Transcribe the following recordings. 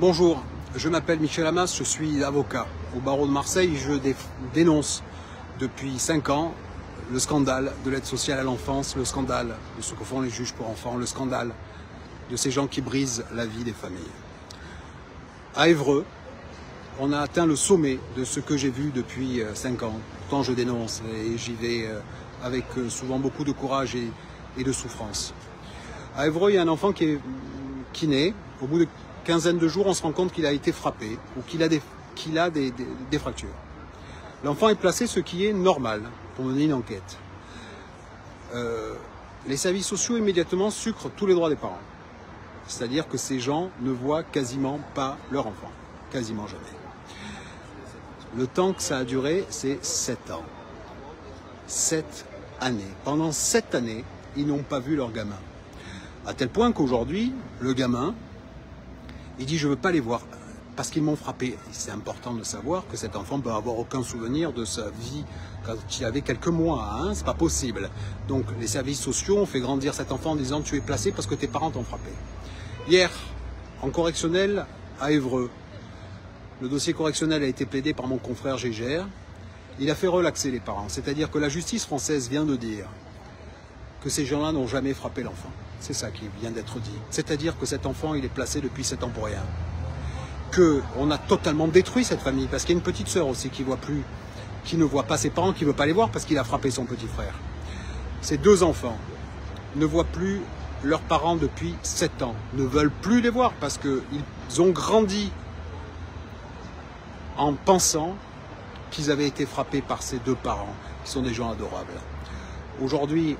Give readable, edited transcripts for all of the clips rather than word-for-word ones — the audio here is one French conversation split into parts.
Bonjour, je m'appelle Michel Amas, je suis avocat au barreau de Marseille. Je dénonce depuis 5 ans le scandale de l'aide sociale à l'enfance, le scandale de ce que font les juges pour enfants, le scandale de ces gens qui brisent la vie des familles. À Évreux, on a atteint le sommet de ce que j'ai vu depuis 5 ans. Pourtant je dénonce et j'y vais avec souvent beaucoup de courage et de souffrance. À Évreux, il y a un enfant qui naît. Au bout de quinzaine de jours, on se rend compte qu'il a été frappé ou qu'il a des fractures. L'enfant est placé, ce qui est normal pour mener une enquête. Les services sociaux immédiatement sucrent tous les droits des parents. C'est-à-dire que ces gens ne voient quasiment pas leur enfant. Quasiment jamais. Le temps que ça a duré, c'est 7 ans. 7 années. Pendant 7 années, ils n'ont pas vu leur gamin. À tel point qu'aujourd'hui, le gamin, il dit « je ne veux pas les voir parce qu'ils m'ont frappé ». C'est important de savoir que cet enfant ne peut avoir aucun souvenir de sa vie quand il avait quelques mois. Hein, c'est pas possible. Donc les services sociaux ont fait grandir cet enfant en disant « tu es placé parce que tes parents t'ont frappé ». Hier, en correctionnel à Évreux, le dossier correctionnel a été plaidé par mon confrère Gégère. Il a fait relaxer les parents. C'est-à-dire que la justice française vient de dire que ces gens-là n'ont jamais frappé l'enfant. C'est ça qui vient d'être dit. C'est-à-dire que cet enfant, il est placé depuis 7 ans pour rien. Qu'on a totalement détruit cette famille, parce qu'il y a une petite sœur aussi qui ne voit pas ses parents, qui ne veut pas les voir parce qu'il a frappé son petit frère. Ces 2 enfants ne voient plus leurs parents depuis 7 ans, ne veulent plus les voir parce qu'ils ont grandi en pensant qu'ils avaient été frappés par ces 2 parents, qui sont des gens adorables. Aujourd'hui,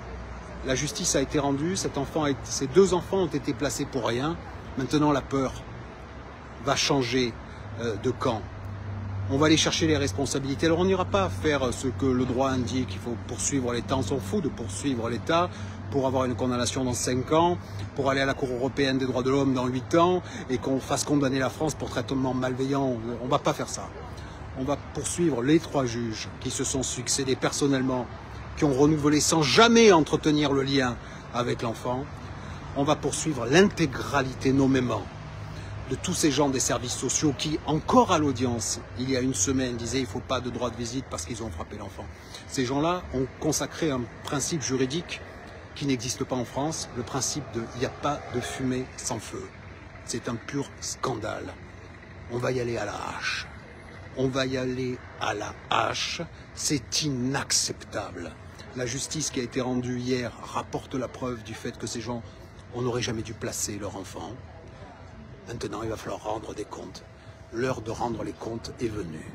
la justice a été rendue, ces 2 enfants ont été placés pour rien. Maintenant, la peur va changer de camp. On va aller chercher les responsabilités. Alors, on n'ira pas faire ce que le droit indique. Il faut poursuivre l'État. On s'en fout de poursuivre l'État pour avoir une condamnation dans 5 ans, pour aller à la Cour européenne des droits de l'homme dans 8 ans et qu'on fasse condamner la France pour traitement malveillant. On ne va pas faire ça. On va poursuivre les 3 juges qui se sont succédés personnellement, qui ont renouvelé sans jamais entretenir le lien avec l'enfant. On va poursuivre l'intégralité nommément de tous ces gens des services sociaux qui, encore à l'audience, il y a une semaine, disaient il ne faut pas de droit de visite parce qu'ils ont frappé l'enfant. Ces gens-là ont consacré un principe juridique qui n'existe pas en France, le principe de « il n'y a pas de fumée sans feu ». C'est un pur scandale. On va y aller à la hache. On va y aller à la hache. C'est inacceptable. La justice qui a été rendue hier rapporte la preuve du fait que ces gens, on n'aurait jamais dû placer leur enfant. Maintenant, il va falloir rendre des comptes. L'heure de rendre les comptes est venue.